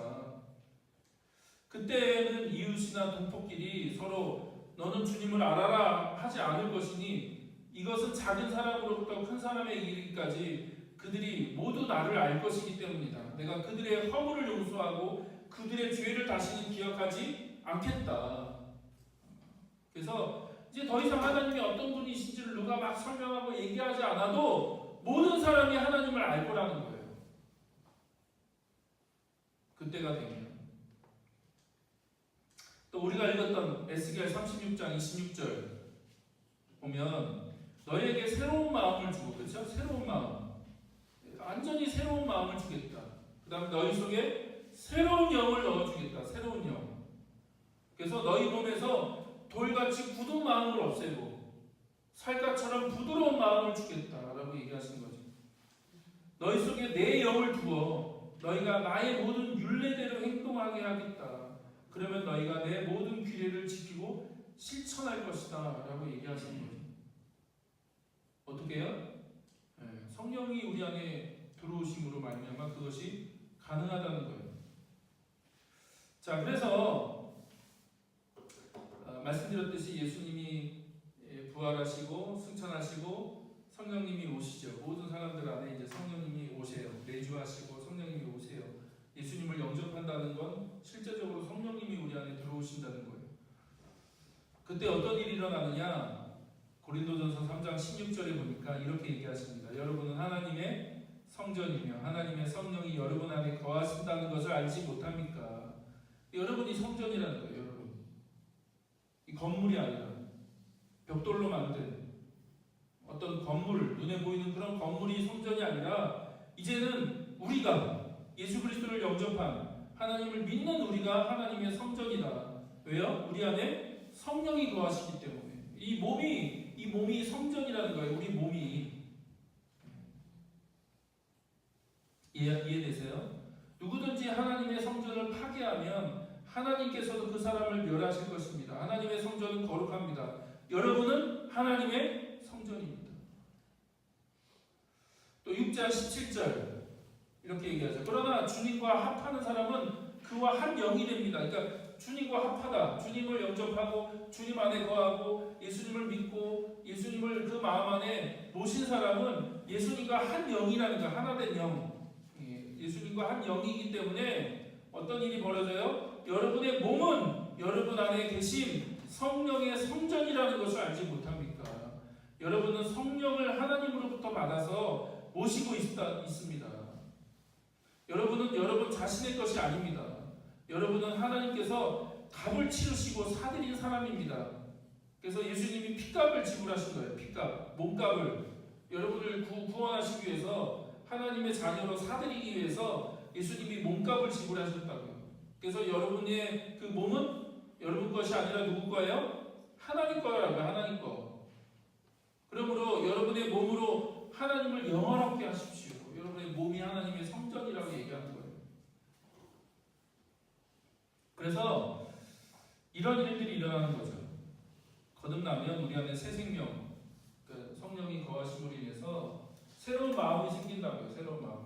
그때는 이웃이나 동포끼리 서로 너는 주님을 알아라 하지 않을 것이니 이것은 작은 사람으로부터 큰 사람에 이르기까지 그들이 모두 나를 알 것이기 때문이다. 내가 그들의 허물을 용서하고 그들의 죄를 다시는 기억하지 않겠다. 그래서 이제 더 이상 하나님이 어떤 분이신지를 누가 막 설명하고 얘기하지 않아도 모든 사람이 하나님을 알 거라는 거예요. 그때가 되면. 또 우리가 읽었던 에스겔 36장 26절 보면 너희에게 새로운 마음을 주고, 그렇죠? 새로운 마음. 완전히 새로운 마음을 주겠다. 그 다음에 너희 속에 새로운 영을 넣어주겠다. 새로운 영. 그래서 너희 몸에서 돌같이 굳은 마음을 없애고 살갗처럼 부드러운 마음을 주겠다라고 얘기하시는 거죠. 너희 속에 내 영을 두어 너희가 나의 모든 율례대로 행동하게 하겠다. 그러면 너희가 내 모든 규례를 지키고 실천할 것이다 라고 얘기하시는 거죠. 어떻게 해요? 성령이 우리 안에 들어오심으로 말미암아 그것이 가능하다는 거예요. 자, 그래서 말씀드렸듯이 예수님이 부활하시고 승천하시고 성령님이 오시죠. 모든 사람들 안에 이제 성령님이 오세요. 내주하시고 성령님이 오세요. 예수님을 영접한다는 건 실제적으로 성령님이 우리 안에 들어오신다는 거예요. 그때 어떤 일이 일어나느냐? 고린도전서 3장 16절에 보니까 이렇게 얘기하십니다. 여러분은 하나님의 성전이며 하나님의 성령이 여러분 안에 거하신다는 것을 알지 못합니까? 여러분이 성전이라는 거예요. 여러분. 이 건물이 아니라 벽돌로 만든 어떤 건물, 눈에 보이는 그런 건물이 성전이 아니라 이제는 우리가 예수 그리스도를 영접한 하나님을 믿는 우리가 하나님의 성전이다. 왜요? 우리 안에 성령이 거하시기 때문에. 이 몸이 성전이라는 거예요. 우리 몸이. 이해되세요? 누구든지 하나님의 성전을 파괴하면 하나님께서도 그 사람을 멸하실 것입니다. 하나님의 성전은 거룩합니다. 여러분은 하나님의 성전입니다. 또 6장 17절 이렇게 얘기하죠. 그러나 주님과 합하는 사람은 그와 한 영이 됩니다. 그러니까 주님과 합하다, 주님을 영접하고 주님 안에 거하고 예수님을 믿고 예수님을 그 마음 안에 모신 사람은 예수님과 한 영이라는 거, 하나 된 영. 예수님과 한 영이기 때문에 어떤 일이 벌어져요? 여러분의 몸은 여러분 안에 계신 성령의 성전이라는 것을 알지 못합니까? 여러분은 성령을 하나님으로부터 받아서 모시고 있습니다. 여러분은 여러분 자신의 것이 아닙니다. 여러분은 하나님께서 값을 치르시고 사드린 사람입니다. 그래서 예수님이 핏값을 지불하신 거예요. 핏값, 몸값을 여러분을 구원하시기 위해서 하나님의 자녀로 사드리기 위해서 예수님이 몸값을 지불하셨다고요. 그래서 여러분의 그 몸은 여러분 것이 아니라 누구 거예요? 하나님 거라고요. 하나님 거. 그러므로 여러분의 몸으로 하나님을 영원하게 하십시오. 여러분의 몸이 하나님의 성전이라고 얘기하는 거예요. 그래서 이런 일들이 일어나는 거죠. 거듭나면 우리 안에 새 생명, 그 성령이 거하심으로 인해서 새로운 마음이 생긴다고요. 새로운 마음.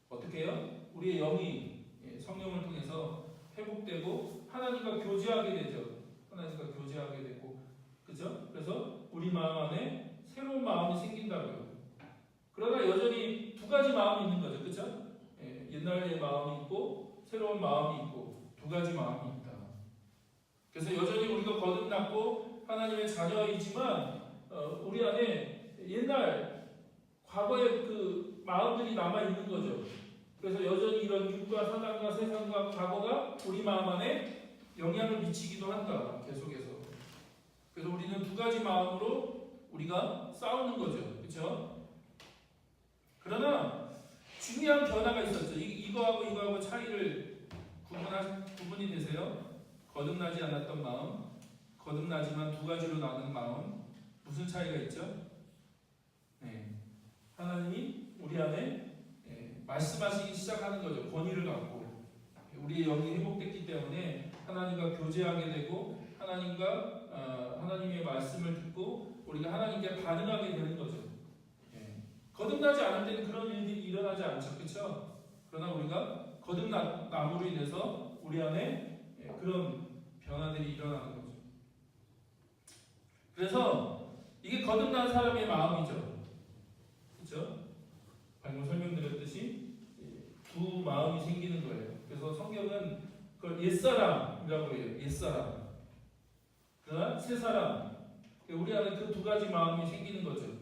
어떻게 해요? 우리의 영이 성령을 통해서 회복되고 하나님과 교제하게 되죠. 하나님과 교제하게 되고, 그죠? 그래서 우리 마음 안에 새로운 마음이 생긴다고요. 그러나 여전히 두 가지 마음이 있는 거죠. 그죠? 옛날의 마음이 있고 새로운 마음이 있고 두 가지 마음이 있다. 그래서 여전히 우리가 거듭났고 하나님의 자녀이지만 우리 안에 옛날 과거의 그 마음들이 남아 있는 거죠. 그래서 여전히 이런 육과 사단과 세상과 과거가 우리 마음 안에 영향을 미치기도 한다. 계속해서. 그래서 우리는 두 가지 마음으로 우리가 싸우는 거죠. 그렇죠? 그러나 중요한 변화가 있었죠. 이거하고 차이를 구분이 되세요? 거듭나지 않았던 마음, 거듭나지만 두 가지로 나눈 마음. 무슨 차이가 있죠? 하나님이 우리 안에 말씀하시기 시작하는 거죠. 권위를 갖고 우리의 영이 회복됐기 때문에 하나님과 교제하게 되고 하나님의 말씀을 듣고 우리가 하나님께 반응하게 되는 거죠. 거듭나지 않을 때는 그런 일들이 일어나지 않죠. 그렇죠? 그러나 우리가 거듭남으로 인해서 우리 안에 그런 변화들이 일어나는 거죠. 그래서 이게 거듭난 사람의 마음이죠. 그렇죠? 방금 설명드렸듯이 두 마음이 생기는 거예요. 그래서 성경은 그걸 옛사람이라고 해요. 옛사람. 그러나 새사람. 우리 안에 그 두 가지 마음이 생기는 거죠.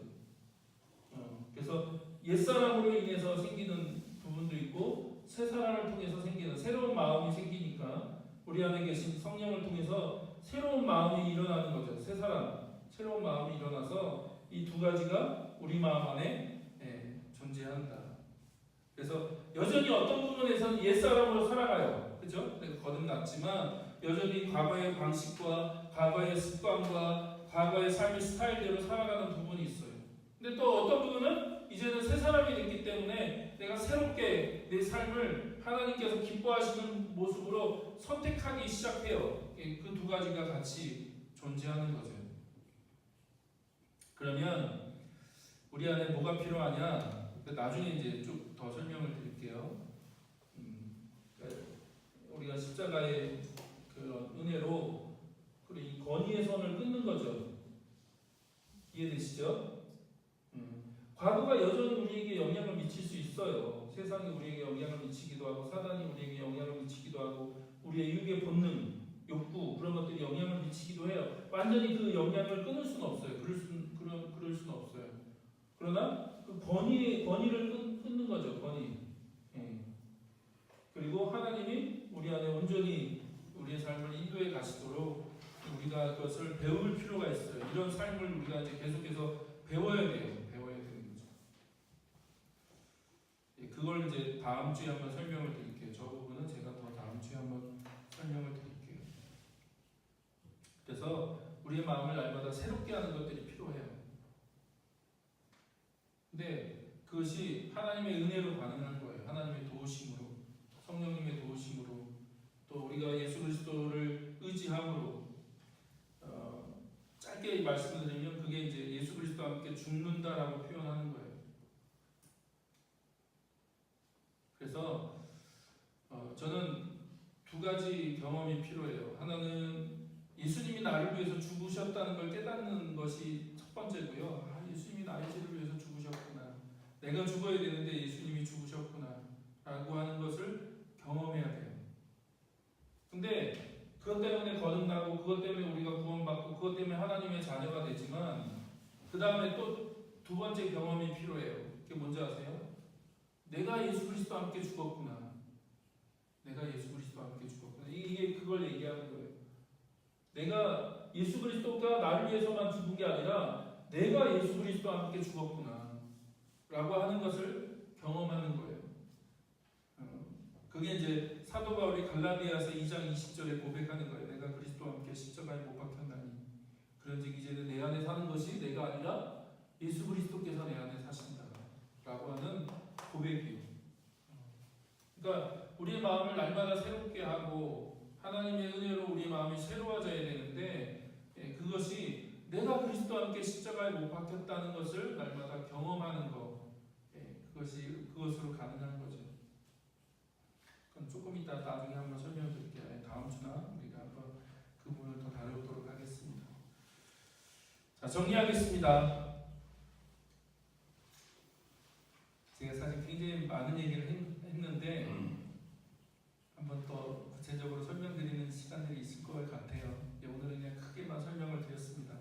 그래서 옛사람으로 인해서 생기는 부분도 있고 새사람을 통해서 생기는 새로운 마음이 생기니까 우리 안에 계신 성령을 통해서 새로운 마음이 일어나는 거죠. 새사람, 새로운 마음이 일어나서 이 두 가지가 우리 마음 안에 존재한다. 그래서 여전히 어떤 부분에서는 옛사람으로 살아가요. 그렇죠? 내가 거듭났지만 여전히 과거의 방식과 과거의 습관과 과거의 삶의 스타일대로 살아가는 부분이 있어요. 근데 또 어떤 부분은 이제는 새 사람이 됐기 때문에 내가 새롭게 내 삶을 하나님께서 기뻐하시는 모습으로 선택하기 시작해요. 그 두 가지가 같이 존재하는 거죠. 그러면 우리 안에 뭐가 필요하냐? 나중에 이제 쭉 더 설명을 드릴게요. 우리가 십자가의 그 은혜로 이 권위의 선을 끊는 거죠. 이해되시죠? 과거가 여전히 우리에게 영향을 미칠 수 있어요. 세상이 우리에게 영향을 미치기도 하고 사단이 우리에게 영향을 미치기도 하고 우리의 육의 본능, 욕구 그런 것들이 영향을 미치기도 해요. 완전히 그 영향을 끊을 수는 없어요. 그럴 수는 없어요. 그러나 그 권위를 끊는 거죠. 권위. 예. 그리고 하나님이 우리 안에 온전히 우리의 삶을 인도해 가시도록 우리가 그것을 배울 필요가 있어요. 이런 삶을 우리가 이제 계속해서 배워야 돼요. 배워야 되는 거죠. 예, 그걸 이제 다음 주에 한번 설명을 드릴게요. 저 부분은 제가 더 다음 주에 한번 설명을 드릴게요. 그래서 우리의 마음을 날마다 새롭게 하는 것들이 필요해요. 근데 그것이 하나님의 은혜로 가능한 거예요. 하나님의 도우심으로, 성령님의 도우심으로, 또 우리가 예수 그리스도를 의지함으로. 짧게 말씀을 드리면 그게 이제 예수 그리스도와 함께 죽는다라고 표현하는 거예요. 그래서 저는 두 가지 경험이 필요해요. 하나는 예수님이 나를 위해서 죽으셨다는 걸 깨닫는 것이 첫 번째고요. 예수님이 나의 죄를 위해서 죽으셨구나. 내가 죽어야 되는데 예수님이 죽으셨구나. 라고 하는 것을 경험해야 돼요. 근데 그것 때문에 거듭나고 그것 때문에 우리가 구원받고 그것 때문에 하나님의 자녀가 되지만 그 다음에 또 두 번째 경험이 필요해요. 그게 뭔지 아세요? 내가 예수 그리스도와 함께 죽었구나. 내가 예수 그리스도와 함께 죽었구나. 이게 그걸 얘기하는 거예요. 내가 예수 그리스도가 나를 위해서만 죽은 게 아니라 내가 예수 그리스도와 함께 죽었구나 라고 하는 것을 경험하는 거예요. 그게 이제 사도 바울이 갈라디아서 2장 20절에 고백하는 거예요. 내가 그리스도와 함께 십자가에 못 박혔나니 그런즉 이제는 내 안에 사는 것이 내가 아니라 예수 그리스도께서 내 안에 사신다 라고 하는 고백이에요. 그러니까 우리의 마음을 날마다 새롭게 하고 하나님의 은혜로 우리의 마음이 새로워져야 되는데 그것이 내가 그리스도와 함께 십자가에 못 박혔다는 것을 날마다 경험하는 것, 그것으로 가능한 거죠. 그럼 조금 이따 나중에 한번 설명드릴게요. 다음 주나 우리가 한번 그 부분을 더 다루도록 하겠습니다. 자, 정리하겠습니다. 제가 사실 굉장히 많은 얘기를 했는데 한번 더 구체적으로 설명드리는 시간들이 있을 것 같아요. 오늘은 그냥 크게만 설명을 드렸습니다.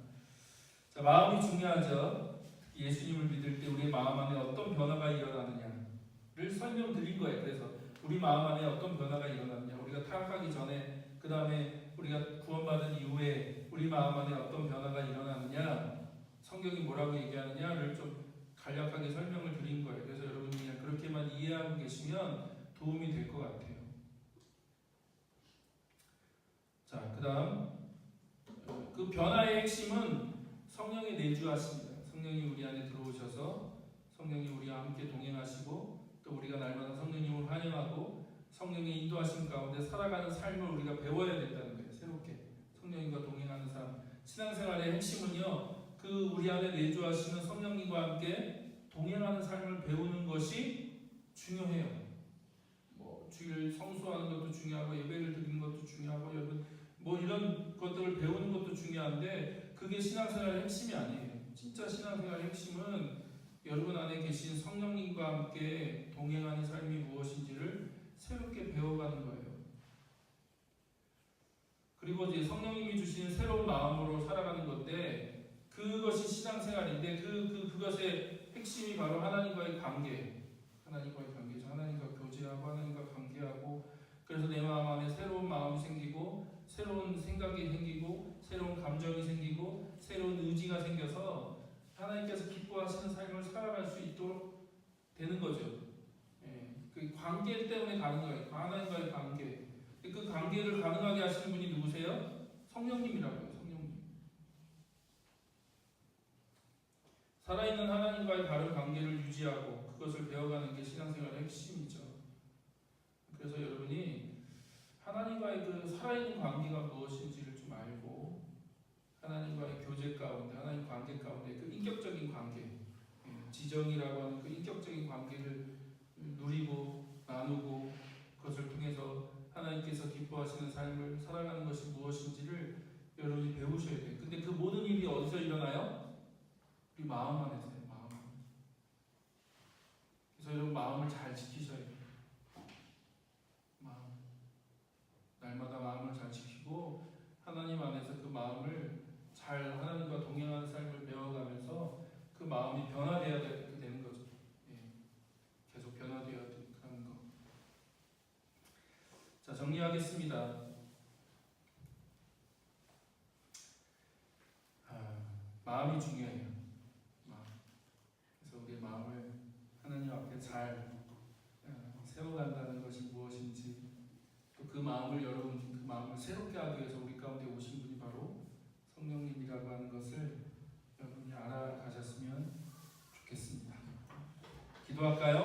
자, 마음이 중요하죠. 예수님을 믿을 때 우리의 마음 안에 어떤 변화가 일어나느냐를 설명드린 거예요. 그래서 우리 마음 안에 어떤 변화가 일어나느냐, 우리가 타락하기 전에, 그 다음에 우리가 구원받은 이후에 우리 마음 안에 어떤 변화가 일어나느냐, 성경이 뭐라고 얘기하느냐를 좀 간략하게 설명을 드린 거예요. 그래서 여러분이 그냥 그렇게만 이해하고 계시면 도움이 될 것 같아요. 자, 그 다음 그 변화의 핵심은 성령의 내주하십니다. 성령이 우리 안에 들어오셔서 성령이 우리와 함께 동행하시고 또 우리가 날마다 성령님을 환영하고 성령의 인도하심 가운데 살아가는 삶을 우리가 배워야 된다는 거예요. 새롭게 성령님과 동행하는 삶. 신앙생활의 핵심은요, 그 우리 안에 내주하시는 성령님과 함께 동행하는 삶을 배우는 것이 중요해요. 주일 성수하는 것도 중요하고 예배를 드리는 것도 중요하고 여러분 이런 것들을 배우는 것도 중요한데 그게 신앙생활의 핵심이 아니에요. 진짜 신앙생활의 핵심은 여러분 안에 계신 성령님과 함께 동행하는 삶이 무엇인지를 새롭게 배워가는 거예요. 그리고 이제 성령님이 주시는 새로운 마음으로 살아가는 건데 그것이 신앙생활인데 그것의 핵심이 바로 하나님과의 관계, 하나님과의 관계죠. 하나님과 교제하고 하나님과 관계하고 그래서 내 마음 안에 새로운 마음이 생기고 새로운 생각이 생기고 새로운 감정이 생기고 새로운 의지가 생겨서 하나님께서 기뻐하시는 삶을 살아갈 수 있도록 되는 거죠. 그 관계 때문에 가능해요. 하나님과의 관계. 그 관계를 가능하게 하시는 분이 누구세요? 성령님이라고요. 성령님. 살아있는 하나님과의 바른 관계를 유지하고 그것을 배워가는 게 신앙생활의 핵심이죠. 그래서 여러분이 하나님과의 그 살아있는 관계가 무엇인지를 좀 알고 하나님과의 교제 가운데, 하나님 관계 가운데 그 인격적인 관계, 지정이라고 하는 그 인격적인 관계를 누리고 나누고 그것을 통해서 하나님께서 기뻐하시는 삶을 살아가는 것이 무엇인지를 여러분이 배우셔야 돼요. 근데 그 모든 일이 어디서 일어나요? 우리 마음 안에서요. 마음 안에. 그래서 여러분 마음을 잘 지키셔야 돼요. 마음. 날마다 마음을 잘 지키고 하나님 안에서 그 마음을 잘 하나님과 동행하는 삶을 배워가면서 그 마음이 변화되어야 되는 거죠. 자, 정리하겠습니다. 마음이 중요해요. 마음. 그래서 우리의 마음을 하나님 앞에 잘 세워간다는 것이 무엇인지, 또 그 마음을 여러분 그 마음을 새롭게 하기 위해서 우리 가운데 오신 분이 바로 성령님이라고 하는 것을 여러분이 알아가셨으면 좋겠습니다. 기도할까요?